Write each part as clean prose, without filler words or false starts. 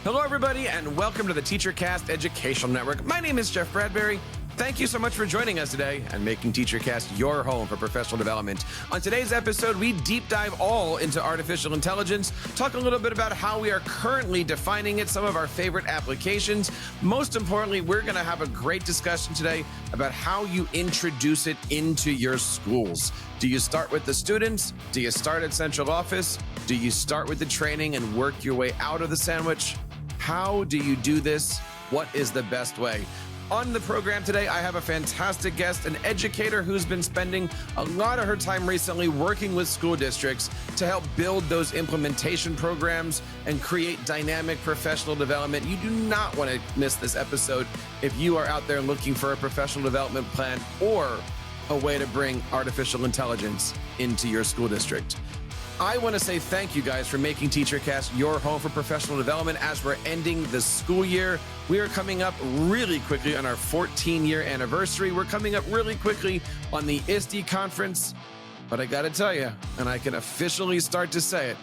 Hello, everybody, and welcome to the TeacherCast Educational Network. My name is Jeff Bradbury. Thank you so much for joining us today and making TeacherCast your home for professional development. On today's episode, we deep dive all into artificial intelligence, talk a little bit about how we are currently defining it, some of our favorite applications. Most importantly, we're going to have a great discussion today about how you introduce it into your schools. Do you start with the students? Do you start at central office? Do you start with the training and work your way out of the sandwich? How do you do this? What is the best way? On the program today, I have a fantastic guest, an educator who's been spending a lot of her time recently working with school districts to help build those implementation programs and create dynamic professional development. You do not want to miss this episode if you are out there looking for a professional development plan or a way to bring artificial intelligence into your school district. I want to say thank you guys for making TeacherCast your home for professional development as we're ending the school year. We are coming up really quickly on our 14-year anniversary. We're coming up really quickly on the ISTE conference. But I got to tell you, and I can officially start to say it,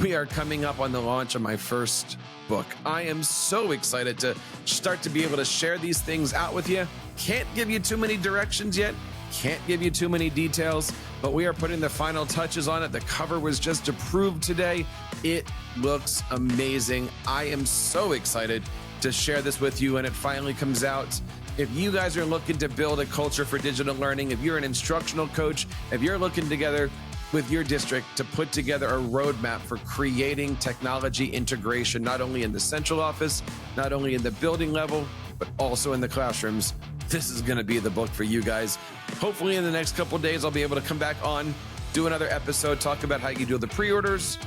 we are coming up on the launch of my first book. I am so excited to start to be able to share these things out with you. Can't give you too many directions yet. Can't give you too many details, but we are putting the final touches on it. The cover was just approved today. It looks amazing. I am so excited to share this with you when it finally comes out. If you guys are looking to build a culture for digital learning, if you're an instructional coach, if you're looking together with your district to put together a roadmap for creating technology integration, not only in the central office, not only in the building level, but also in the classrooms, this is going to be the book for you guys. Hopefully in the next couple of days, I'll be able to come back on, do another episode, talk about how you do the pre-orders.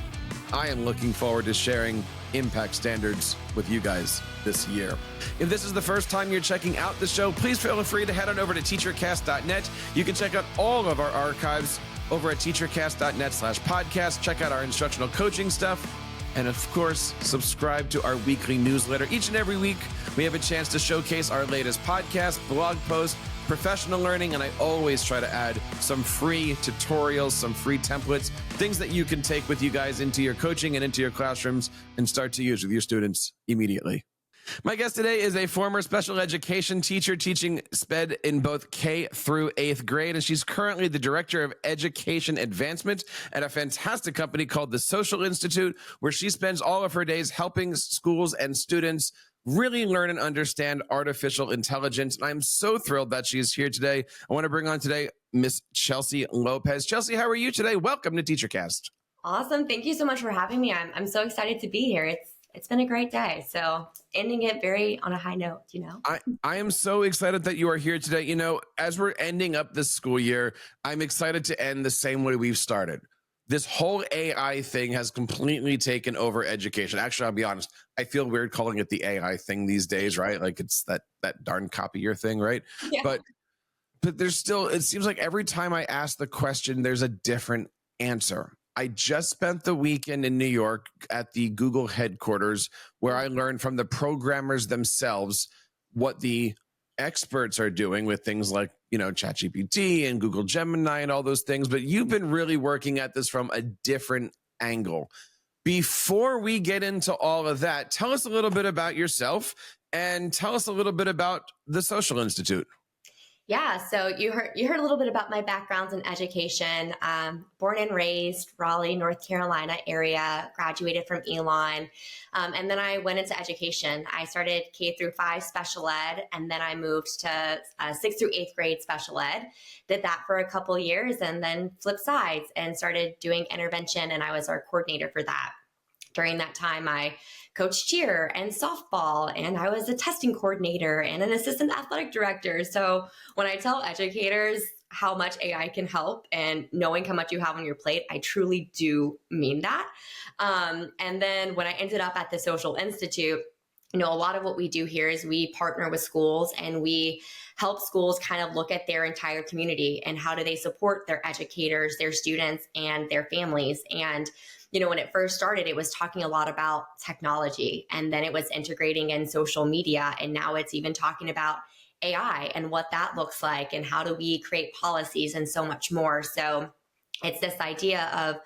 I am looking forward to sharing impact standards with you guys this year. If this is the first time you're checking out the show, please feel free to head on over to teachercast.net. You can check out all of our archives over at teachercast.net/podcast. Check out our instructional coaching stuff. And of course, subscribe to our weekly newsletter. Each and every week, we have a chance to showcase our latest podcast, blog post, professional learning, and I always try to add some free tutorials, some free templates, things that you can take with you guys into your coaching and into your classrooms and start to use with your students immediately. My guest today is a former special education teacher teaching SPED in both K through 8th grade, and she's currently the Director of Education Advancement at a fantastic company called the Social Institute, where she spends all of her days helping schools and students really learn and understand artificial intelligence. And I'm so thrilled that she's here today. I want to bring on today Miss Chelsea Lopez. Chelsea, how are you today? Welcome to TeacherCast. Awesome. Thank you so much for having me. I'm so excited to be here. It's been a great day. So ending it very on a high note, I am so excited that you are here today. You know, as we're ending up this school year, I'm excited to end the same way we've started. This whole AI thing has completely taken over education. Actually, I'll be honest, I feel weird calling it the AI thing these days, right? Like it's that darn copier thing, right? Yeah. But there's still, it seems like every time I ask the question, there's a different answer. I just spent the weekend in New York at the Google headquarters where I learned from the programmers themselves what the experts are doing with things like, ChatGPT and Google Gemini and all those things. But you've been really working at this from a different angle. Before we get into all of that, tell us a little bit about yourself and tell us a little bit about the Social Institute. Yeah, so you heard a little bit about my backgrounds in education. Born and raised Raleigh, North Carolina area, graduated from Elon, and then I went into education. I started K through 5 special ed, and then I moved to 6th through 8th grade special ed. Did that for a couple years, and then flipped sides and started doing intervention, and I was our coordinator for that. During that time, I coached cheer and softball, and I was a testing coordinator and an assistant athletic director. So when I tell educators how much AI can help and knowing how much you have on your plate, I truly do mean that. And then when I ended up at the Social Institute, a lot of what we do here is we partner with schools and we help schools kind of look at their entire community and how do they support their educators, their students, and their families. And when it first started, it was talking a lot about technology, and then it was integrating in social media. And now it's even talking about AI and what that looks like and how do we create policies and so much more. So it's this idea of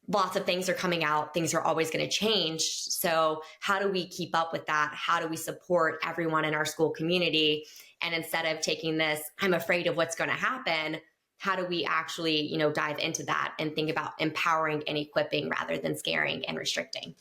lots of things are coming out. Things are always going to change. So how do we keep up with that? How do we support everyone in our school community? And instead of taking this, I'm afraid of what's going to happen, how do we actually, dive into that and think about empowering and equipping rather than scaring and restricting?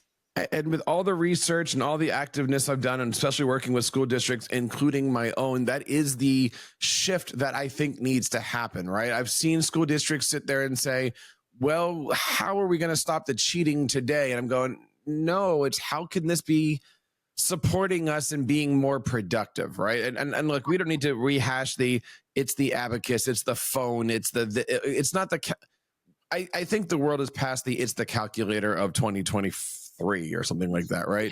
And with all the research and all the activeness I've done, and especially working with school districts, including my own, that is the shift that I think needs to happen, right? I've seen school districts sit there and say, well, how are we going to stop the cheating today? And I'm going, no, it's how can this be supporting us and being more productive, right? And look, we don't need to rehash it's the abacus, it's the phone, it's it's not the, I think the world is past it's the calculator of 2023 or something like that, right?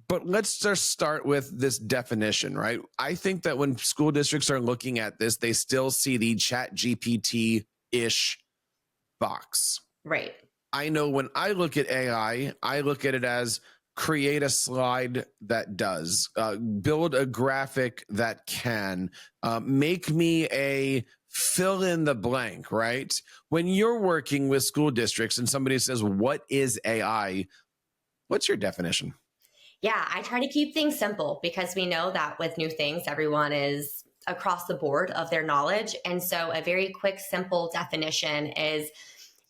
But let's just start with this definition, right? I think that when school districts are looking at this, they still see the Chat GPT-ish box. Right. I know when I look at AI, I look at it as create a slide that does, build a graphic that can, make me a fill in the blank, right? When you're working with school districts and somebody says, what is AI? What's your definition? Yeah, I try to keep things simple because we know that with new things, everyone is across the board of their knowledge. And so a very quick, simple definition is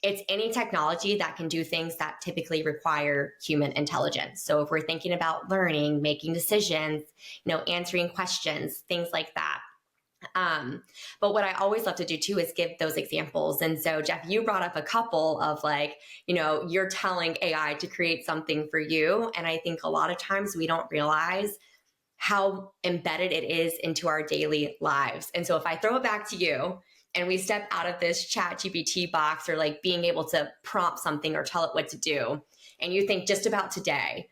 it's any technology that can do things that typically require human intelligence. So if we're thinking about learning, making decisions, answering questions, things like that. But what I always love to do too is give those examples. And so, Jeff, you brought up a couple of you're telling AI to create something for you. And I think a lot of times we don't realize how embedded it is into our daily lives. And so if I throw it back to you and we step out of this Chat GPT box or being able to prompt something or tell it what to do, and you think just about today,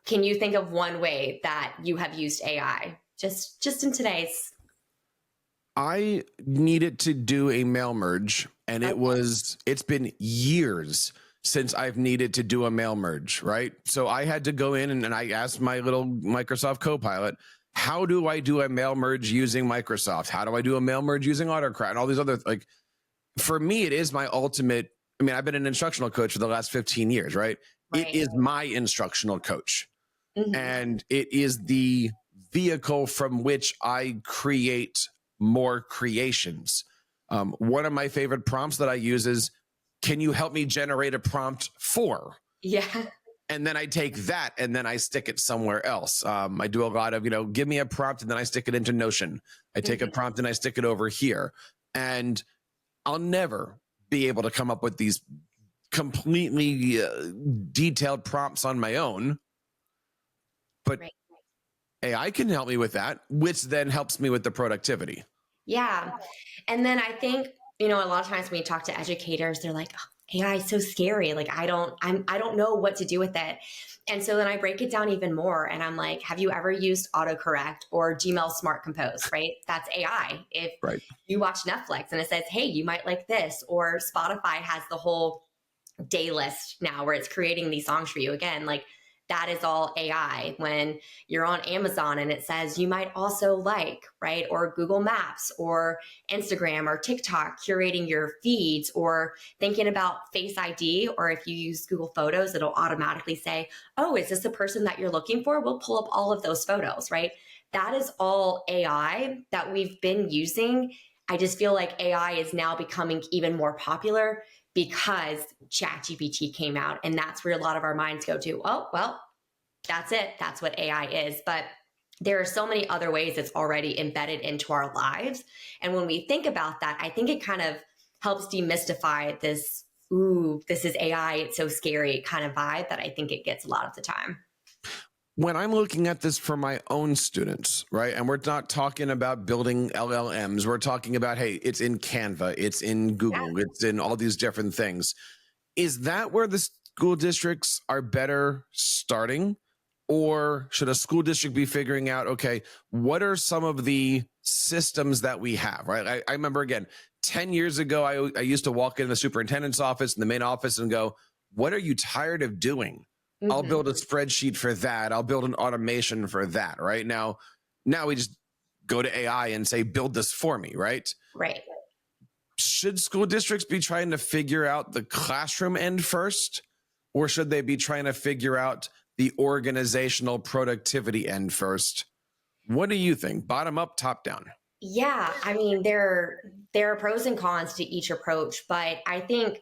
can you think of one way that you have used AI just in today's? I needed to do a mail merge, and it's been years since I've needed to do a mail merge, right? So I had to go in and I asked my little Microsoft Copilot, how do I do a mail merge using Microsoft? How do I do a mail merge using AutoCrat and all these other, for me, it is my ultimate. I mean, I've been an instructional coach for the last 15 years, right? It is my instructional coach. Mm-hmm. And it is the vehicle from which I create more creations. One of my favorite prompts that I use is, can you help me generate a prompt for? Yeah. And then I take that and then I stick it somewhere else. I do a lot of, give me a prompt and then I stick it into Notion. I take a prompt and I stick it over here. And I'll never be able to come up with these completely detailed prompts on my own. But AI can help me with that, which then helps me with the productivity. Yeah. And then I think, a lot of times when you talk to educators, they're like, oh, AI is so scary. I don't know what to do with it. And so then I break it down even more. And I'm like, have you ever used autocorrect or Gmail Smart Compose, right? That's AI. If you watch Netflix and it says, hey, you might like this, or Spotify has the whole day list now where it's creating these songs for you. Again, that is all AI. When you're on Amazon and it says you might also right? Or Google Maps or Instagram or TikTok curating your feeds, or thinking about Face ID, or if you use Google Photos, it'll automatically say, oh, is this the person that you're looking for? We'll pull up all of those photos, right? That is all AI that we've been using. I just feel like AI is now becoming even more popular because ChatGPT came out, and that's where a lot of our minds go to, oh, well, that's it. That's what AI is. But there are so many other ways it's already embedded into our lives. And when we think about that, I think it kind of helps demystify this, ooh, this is AI, it's so scary kind of vibe that I think it gets a lot of the time. When I'm looking at this for my own students, right? And we're not talking about building LLMs. We're talking about, hey, it's in Canva, it's in Google, it's in all these different things. Is that where the school districts are better starting? Or should a school district be figuring out, okay, what are some of the systems that we have, right? I remember, again, 10 years ago, I used to walk in the superintendent's office, in the main office, and go, what are you tired of doing? I'll build a spreadsheet for that. I'll build an automation for that, right? Now we just go to AI and say, build this for me, right? Right. should school districts be trying to figure out the classroom end first, or should they be trying to figure out the organizational productivity end first? What do you think? Bottom up, top down? Yeah, I mean, there are pros and cons to each approach, but I think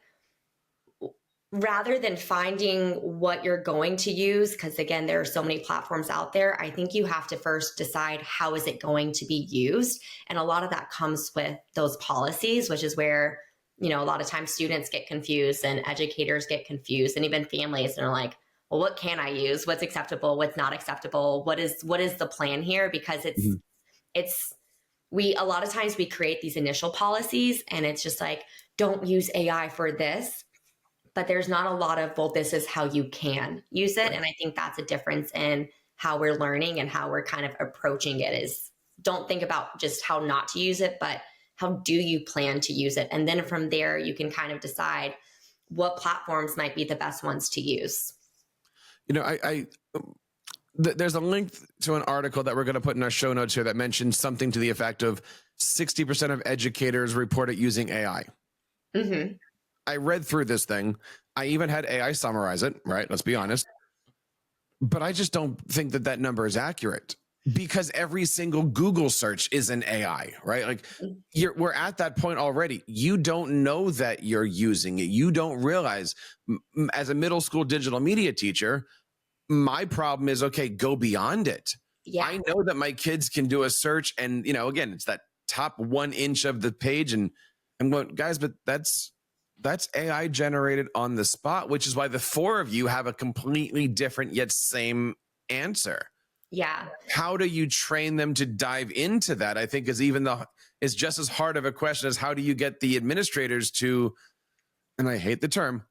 rather than finding what you're going to use, because again, there are so many platforms out there, I think you have to first decide how is it going to be used. And a lot of that comes with those policies, which is where, a lot of times students get confused and educators get confused and even families and are like, well, what can I use? What's acceptable? What's not acceptable? What is the plan here? Because it's a lot of times we create these initial policies and it's just like, don't use AI for this. But there's not a lot of, well, this is how you can use it. And I think that's a difference in how we're learning and how we're kind of approaching it is don't think about just how not to use it, but how do you plan to use it? And then from there, you can kind of decide what platforms might be the best ones to use. There's a link to an article that we're going to put in our show notes here that mentions something to the effect of 60% of educators report it using AI. Mm-hmm. I read through this thing. I even had AI summarize it, right? Let's be honest. But I just don't think that number is accurate because every single Google search is an AI, right? Like we're at that point already. You don't know that you're using it. You don't realize. As a middle school digital media teacher, my problem is, okay, go beyond it. Yeah. I know that my kids can do a search and, again, it's that top 1 inch of the page. And I'm going, guys, but that's AI generated on the spot, which is why the 4 of you have a completely different yet same answer. Yeah. How do you train them to dive into that? I think is just as hard of a question as how do you get the administrators to, and I hate the term,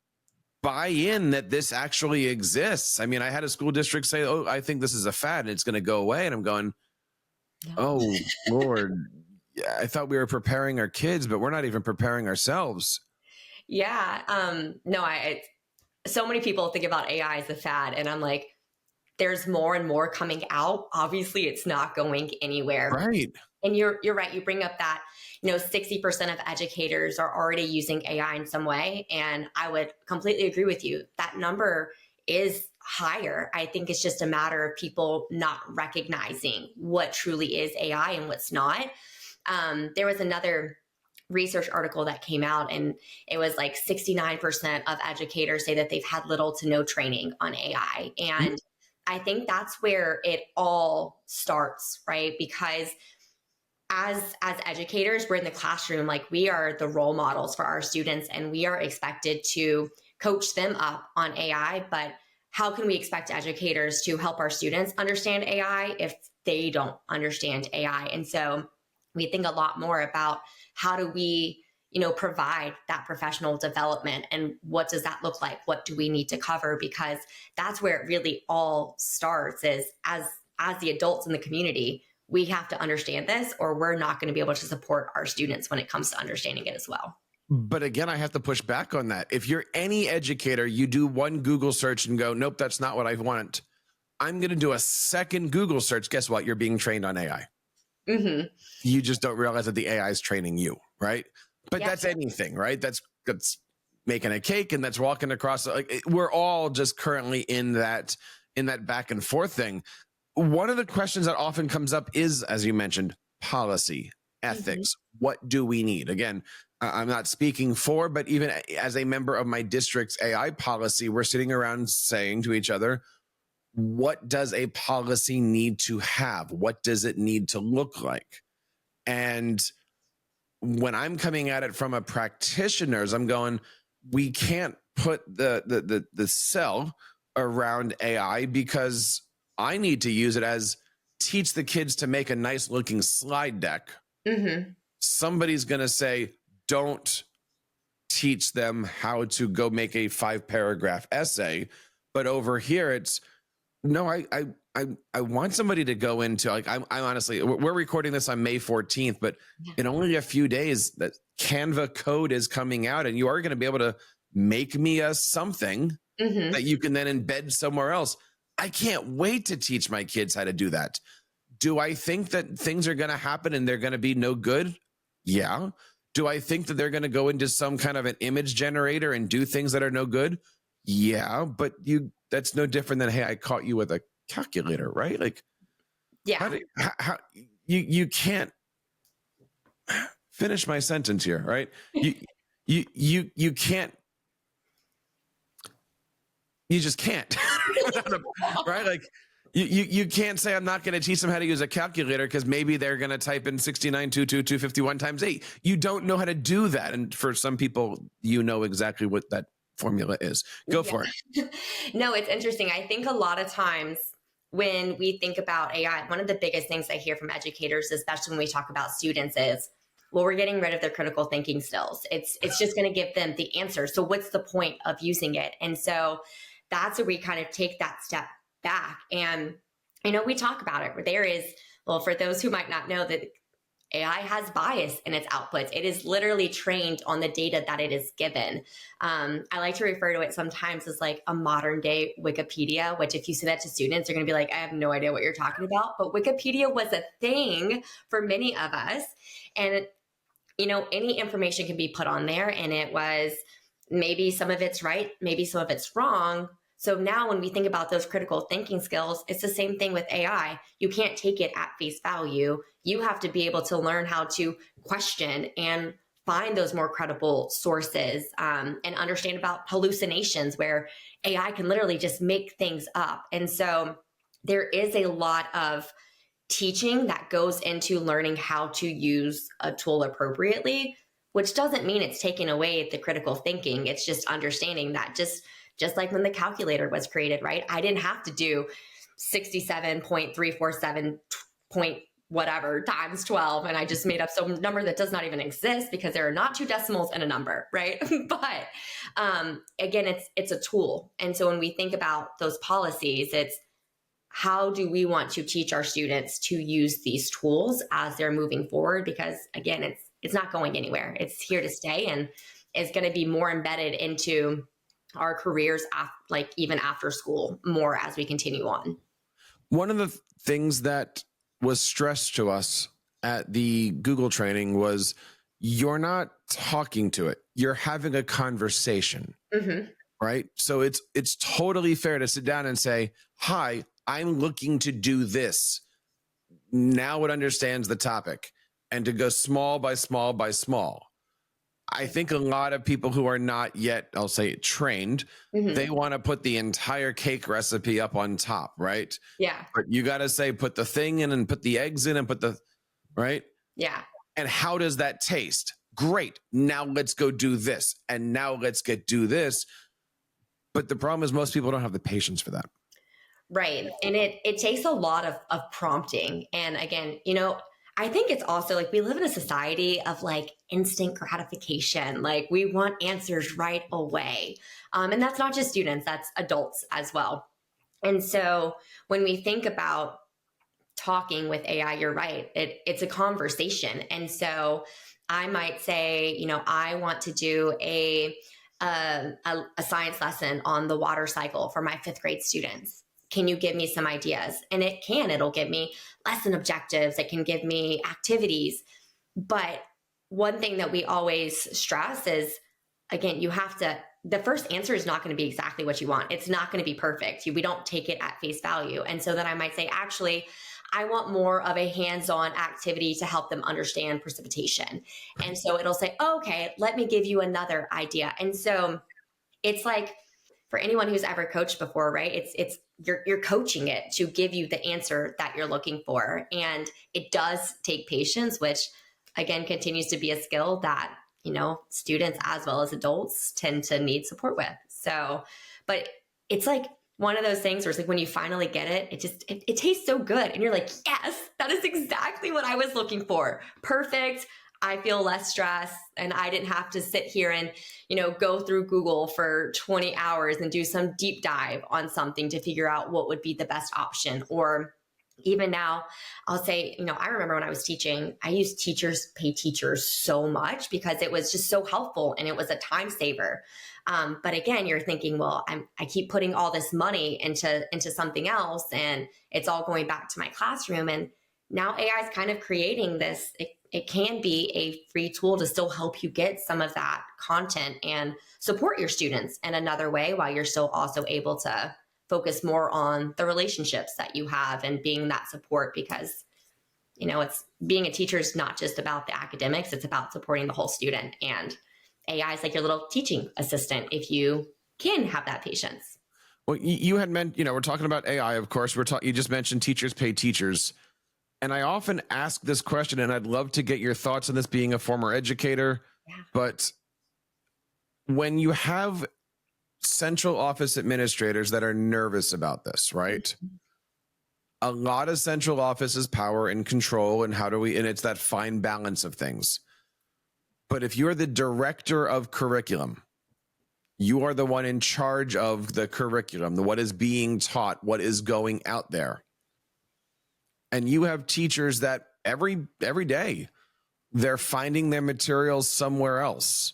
buy in that this actually exists. I mean, I had a school district say, oh, I think this is a fad and it's going to go away. And I'm going, oh, Lord, I thought we were preparing our kids, but we're not even preparing ourselves. Yeah. No, so many people think about AI as a fad and I'm like, there's more and more coming out. Obviously it's not going anywhere. Right. And you're right. You bring up that, 60% of educators are already using AI in some way. And I would completely agree with you. That number is higher. I think it's just a matter of people not recognizing what truly is AI and what's not. There was another research article that came out and it was like 69% of educators say that they've had little to no training on AI. And I think that's where it all starts, right? Because as educators, we're in the classroom, like we are the role models for our students and we are expected to coach them up on AI. But how can we expect educators to help our students understand AI if they don't understand AI? And so we think a lot more about how do we, provide that professional development and what does that look like? What do we need to cover? Because that's where it really all starts is as the adults in the community, we have to understand this or we're not going to be able to support our students when it comes to understanding it as well. But again, I have to push back on that. If you're any educator, you do one Google search and go, nope, that's not what I want. I'm going to do a second Google search. Guess what? You're being trained on AI. Mm-hmm. You just don't realize that the AI is training you, right? But that's anything, right? That's making a cake and that's walking across. We're all just currently in that back and forth thing. One of the questions that often comes up is, as you mentioned, policy, ethics. What do we need? Again, I'm not speaking for, but even as a member of my district's AI policy, we're sitting around saying to each other, what does a policy need to have? What does it need to look like? And when I'm coming at it from a practitioner's, I'm going, we can't put the cell around AI because I need to use it as teach the kids to make a nice looking slide deck. Mm-hmm. Somebody's going to say, don't teach them how to go make a 5-paragraph essay. But over here, it's no, I want somebody to go into I'm honestly, we're recording this on May 14th, but in only a few days that Canva code is coming out and you are going to be able to make me a something that you can then embed somewhere else. I can't wait to teach my kids how to do that. Do I think that things are going to happen and they're going to be no good? Yeah. Do I think that they're going to go into some kind of an image generator and do things that are no good? Yeah, but that's no different than, hey, I caught you with a calculator, right? Like, Yeah. how you can't finish my sentence here, right? You can't, you just can't, right? Like, you can't say, I'm not going to teach them how to use a calculator because maybe they're going to type in 69,222,251 times 8. You don't know how to do that. And for some people, you know exactly what that formula is. Go for it. No, it's interesting. I think a lot of times when we think about AI, one of the biggest things I hear from educators, especially when we talk about students, is, well, we're getting rid of their critical thinking skills. It's just going to give them the answer. So what's the point of using it? And so that's where we kind of take that step back. And, we talk about it. There is, well, for those who might not know, that AI has bias in its outputs. It is literally trained on the data that it is given. I like to refer to it sometimes as like a modern day Wikipedia, which if you say that to students, they're going to be like, I have no idea what you're talking about. But Wikipedia was a thing for many of us. And, any information can be put on there, and it was maybe some of it's right, maybe some of it's wrong. So now when we think about those critical thinking skills, it's the same thing with AI. You can't take it at face value. You have to be able to learn how to question and find those more credible sources, and understand about hallucinations where AI can literally just make things up. And so there is a lot of teaching that goes into learning how to use a tool appropriately, which doesn't mean it's taking away the critical thinking. It's just understanding that just like when the calculator was created, right? I didn't have to do 67.347 point whatever times 12. And I just made up some number that does not even exist because there are not two decimals in a number, right? But again, it's a tool. And so when we think about those policies, it's how do we want to teach our students to use these tools as they're moving forward? Because again, it's not going anywhere. It's here to stay, and it's going to be more embedded into our careers, like even after school, more as we continue on. One of the things that was stressed to us at the Google training was, you're not talking to it, you're having a conversation, right? So it's totally fair to sit down and say, hi, I'm looking to do this. Now it understands the topic, and to go small by small by small. I think a lot of people who are not yet, I'll say, trained, they want to put the entire cake recipe up on top, right? Yeah. But you got to say, put the thing in and put the eggs in and put the, right? Yeah. And how does that taste? Great. Now let's go do this. And now let's do this. But the problem is most people don't have the patience for that. Right. And it takes a lot of prompting. And again, I think it's also like we live in a society of like instant gratification. Like we want answers right away. And that's not just students, that's adults as well. And so when we think about talking with AI, you're right, it's a conversation. And so I might say, I want to do a science lesson on the water cycle for my 5th grade students. Can you give me some ideas? And it'll give me lesson objectives. It can give me activities. But one thing that we always stress is, again, the first answer is not going to be exactly what you want. It's not going to be perfect. We don't take it at face value. And so then I might say, actually, I want more of a hands-on activity to help them understand precipitation. And so it'll say, oh, okay, let me give you another idea. And so it's like, for anyone who's ever coached before, right? You're coaching it to give you the answer that you're looking for. And it does take patience, which again continues to be a skill that, students as well as adults tend to need support with. So, but it's like one of those things where it's like when you finally get it, it tastes so good. And you're like, yes, that is exactly what I was looking for. Perfect. I feel less stress, and I didn't have to sit here and, go through Google for 20 hours and do some deep dive on something to figure out what would be the best option. Or even now, I'll say, I remember when I was teaching, I used Teachers Pay Teachers so much because it was just so helpful and it was a time saver. But again, you're thinking, well, I keep putting all this money into something else, and it's all going back to my classroom. And now AI is kind of creating this, it can be a free tool to still help you get some of that content and support your students in another way, while you're still also able to focus more on the relationships that you have and being that support. Because it's being a teacher is not just about the academics, it's about supporting the whole student. And AI is like your little teaching assistant if you can have that patience. Well, you had mentioned, we're talking about AI, of course. You just mentioned teachers pay teachers. And I often ask this question, and I'd love to get your thoughts on this, being a former educator. Yeah. But when you have central office administrators that are nervous about this, right? A lot of central office is power and control, and and it's that fine balance of things. But if you're the director of curriculum, you are the one in charge of the curriculum, what is being taught, what is going out there. And you have teachers that every day they're finding their materials somewhere else.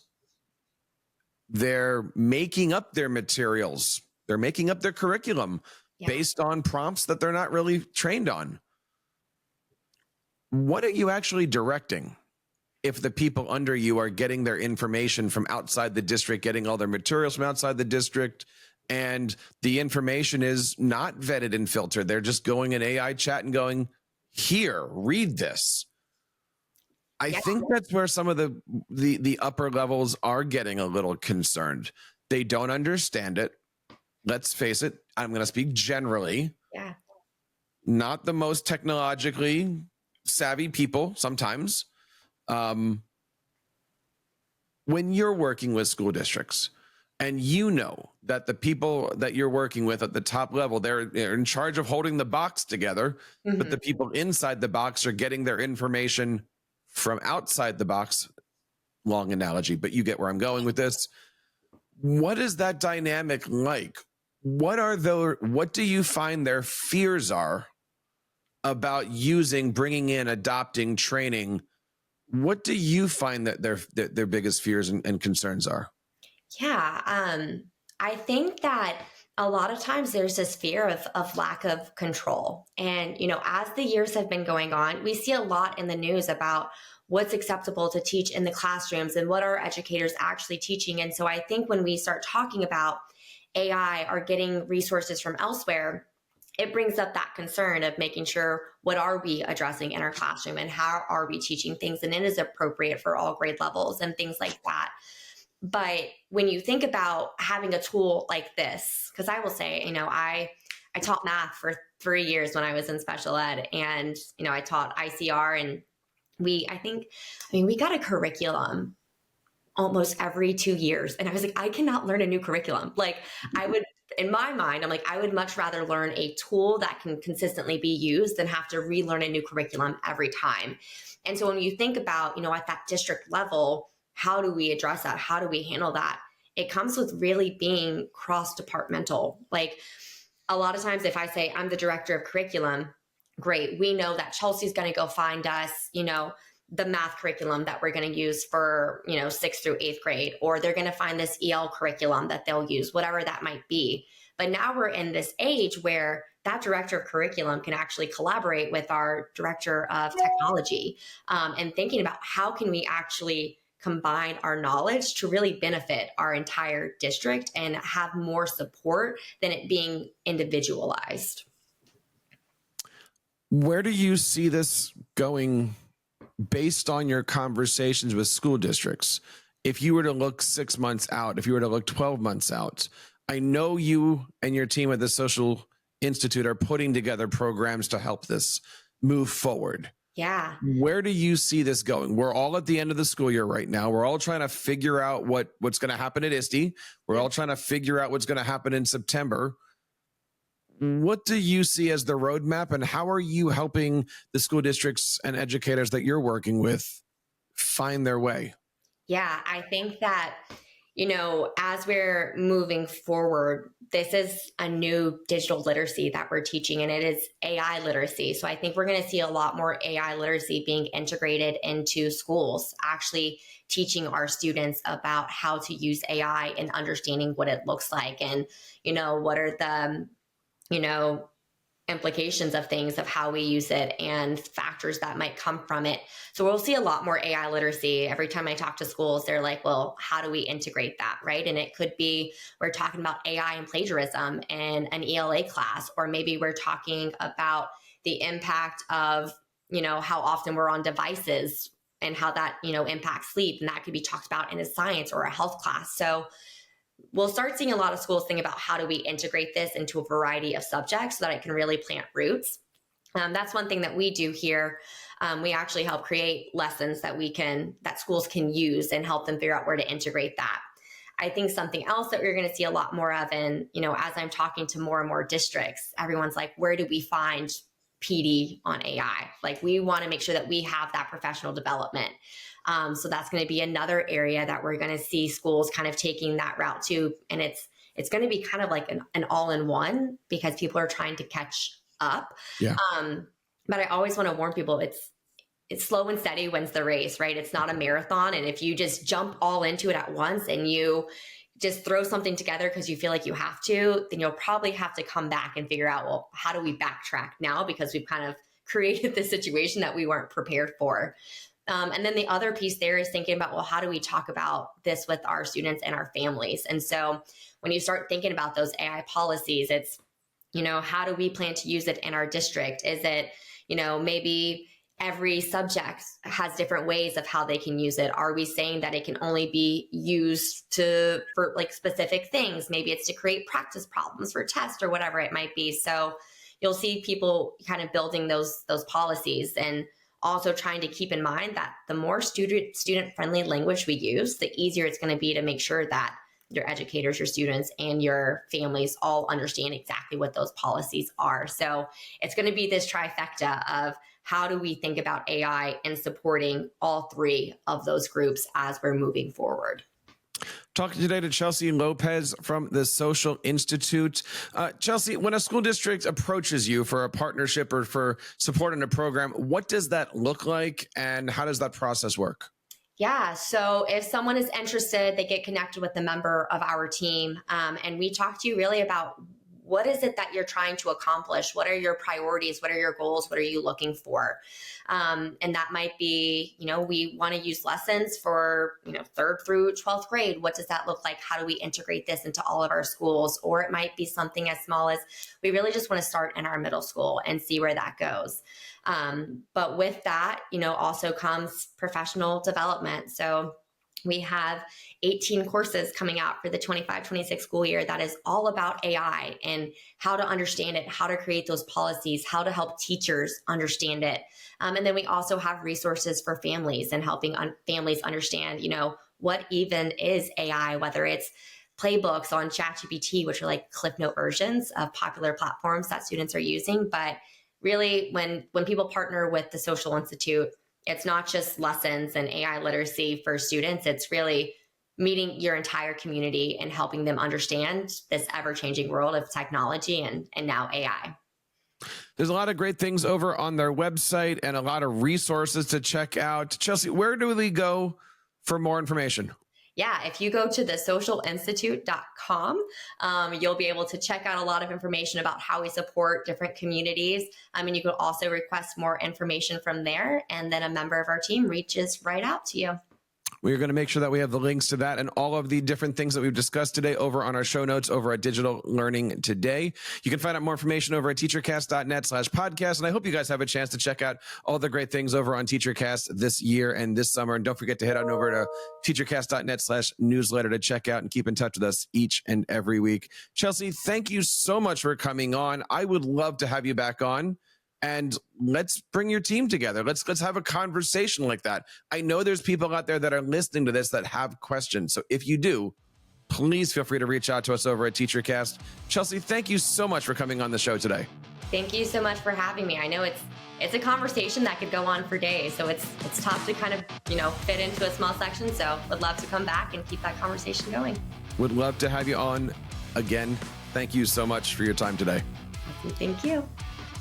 They're making up their materials. They're making up their curriculum based on prompts that they're not really trained on. What are you actually directing if the people under you are getting their information from outside the district, getting all their materials from outside the district, and the information is not vetted and filtered? They're just going in AI chat and going, here, read this. I think that's where some of the upper levels are getting a little concerned. They don't understand it. Let's face it. I'm going to speak generally. Yeah. Not the most technologically savvy people sometimes. When you're working with school districts and that the people that you're working with at the top level, they're in charge of holding the box together, but the people inside the box are getting their information from outside the box. Long analogy, but you get where I'm going with this. What is that dynamic like? What do you find their fears are about bringing in, adopting, training? What do you find that their biggest fears and concerns are? Yeah. I think that a lot of times there's this fear of lack of control. And, as the years have been going on, we see a lot in the news about what's acceptable to teach in the classrooms and what are educators actually teaching. And so I think when we start talking about AI or getting resources from elsewhere, it brings up that concern of making sure, what are we addressing in our classroom and how are we teaching things, and it is appropriate for all grade levels and things like that. But when you think about having a tool like this, because I will say, I taught math for 3 years when I was in special ed, and, I taught ICR, and we got a curriculum almost every 2 years. And I was like, I cannot learn a new curriculum. Like, in my mind, I'm like, I would much rather learn a tool that can consistently be used than have to relearn a new curriculum every time. And so when you think about, at that district level, how do we address that? How do we handle that? It comes with really being cross-departmental. Like, a lot of times if I say I'm the director of curriculum, great. We know that Chelsea's going to go find us, the math curriculum that we're going to use for, 6th through 8th grade, or they're going to find this EL curriculum that they'll use, whatever that might be. But now we're in this age where that director of curriculum can actually collaborate with our director of technology, and thinking about how can we actually combine our knowledge to really benefit our entire district and have more support than it being individualized. Where do you see this going based on your conversations with school districts? If you were to look 6 months out, if you were to look 12 months out, I know you and your team at the Social Institute are putting together programs to help this move forward. Yeah. Where do you see this going? We're all at the end of the school year right now. We're all trying to figure out what's going to happen at ISTE. We're all trying to figure out what's going to happen in September. What do you see as the roadmap, and how are you helping the school districts and educators that you're working with find their way? Yeah, I think that, as we're moving forward, this is a new digital literacy that we're teaching, and it is AI literacy. So I think we're going to see a lot more AI literacy being integrated into schools, actually teaching our students about how to use AI and understanding what it looks like, and, what are the, implications of things, of how we use it and factors that might come from it. So we'll see a lot more AI literacy. Every time I talk to schools, they're like, well, how do we integrate that, right? And it could be we're talking about AI and plagiarism in an ELA class, or maybe we're talking about the impact of, how often we're on devices and how that, impacts sleep. And that could be talked about in a science or a health class. So we'll start seeing a lot of schools think about how do we integrate this into a variety of subjects so that it can really plant roots. That's one thing that we do here. We actually help create lessons that schools can use and help them figure out where to integrate that. I think something else that we're going to see a lot more of, and as I'm talking to more and more districts, everyone's like, where do we find PD on AI? Like, we want to make sure that we have that professional development. So that's going to be another area that we're going to see schools kind of taking that route too. And it's going to be kind of like an all-in-one, because people are trying to catch up. Yeah. But I always want to warn people, it's slow and steady wins the race, right? It's not a marathon. And if you just jump all into it at once and you just throw something together because you feel like you have to, then you'll probably have to come back and figure out, well, how do we backtrack now? Because we've kind of created this situation that we weren't prepared for. And then the other piece there is thinking about, well, how do we talk about this with our students and our families? And so when you start thinking about those AI policies, it's, how do we plan to use it in our district? Is it, maybe every subject has different ways of how they can use it? Are we saying that it can only be used for like specific things? Maybe it's to create practice problems for tests or whatever it might be. So you'll see people kind of building those policies, and also trying to keep in mind that the more student-friendly language we use, the easier it's going to be to make sure that your educators, your students, and your families all understand exactly what those policies are. So it's going to be this trifecta of how do we think about AI and supporting all three of those groups as we're moving forward. Talking today to Chelsea Lopez from the Social Institute. Chelsea, when a school district approaches you for a partnership or for support in a program, what does that look like, and how does that process work? Yeah, so if someone is interested, they get connected with a member of our team, and we talk to you really about what is it that you're trying to accomplish? What are your priorities? What are your goals? What are you looking for? And that might be, we want to use lessons for, 3rd through 12th grade. What does that look like? How do we integrate this into all of our schools? Or it might be something as small as we really just want to start in our middle school and see where that goes. But with that, also comes professional development. So we have 18 courses coming out for the 25-26 school year that is all about AI and how to understand it, how to create those policies, how to help teachers understand it. And then we also have resources for families and helping families understand, what even is AI, whether it's playbooks on ChatGPT, which are like Cliff Note versions of popular platforms that students are using. But really, when people partner with the Social Institute, it's not just lessons and AI literacy for students. It's really meeting your entire community and helping them understand this ever-changing world of technology and now AI. There's a lot of great things over on their website and a lot of resources to check out. Chelsea, where do we go for more information? Yeah, if you go to thesocialinstitute.com, you'll be able to check out a lot of information about how we support different communities. And you can also request more information from there, and then a member of our team reaches right out to you. We're going to make sure that we have the links to that and all of the different things that we've discussed today over on our show notes over at Digital Learning Today. You can find out more information over at teachercast.net/podcast. And I hope you guys have a chance to check out all the great things over on TeacherCast this year and this summer. And don't forget to head on over to teachercast.net/newsletter to check out and keep in touch with us each and every week. Chelsea, thank you so much for coming on. I would love to have you back on. And let's bring your team together. Let's have a conversation like that. I know there's people out there that are listening to this that have questions. So if you do, please feel free to reach out to us over at TeacherCast. Chelsea, thank you so much for coming on the show today. Thank you so much for having me. I know it's a conversation that could go on for days. So it's tough to kind of, fit into a small section. So would love to come back and keep that conversation going. Would love to have you on again. Thank you so much for your time today. Thank you.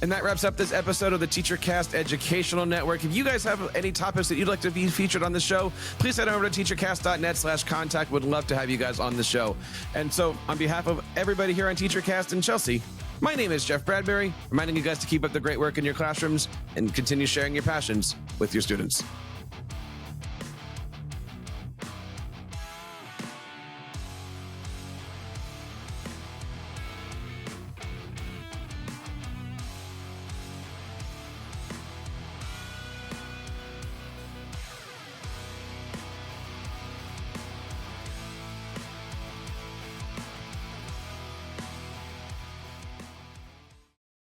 And that wraps up this episode of the TeacherCast Educational Network. If you guys have any topics that you'd like to be featured on the show, please head over to teachercast.net/contact. Would love to have you guys on the show. And so on behalf of everybody here on TeacherCast and Chelsea, My name is Jeff Bradbury, reminding you guys to keep up the great work in your classrooms and continue sharing your passions with your students.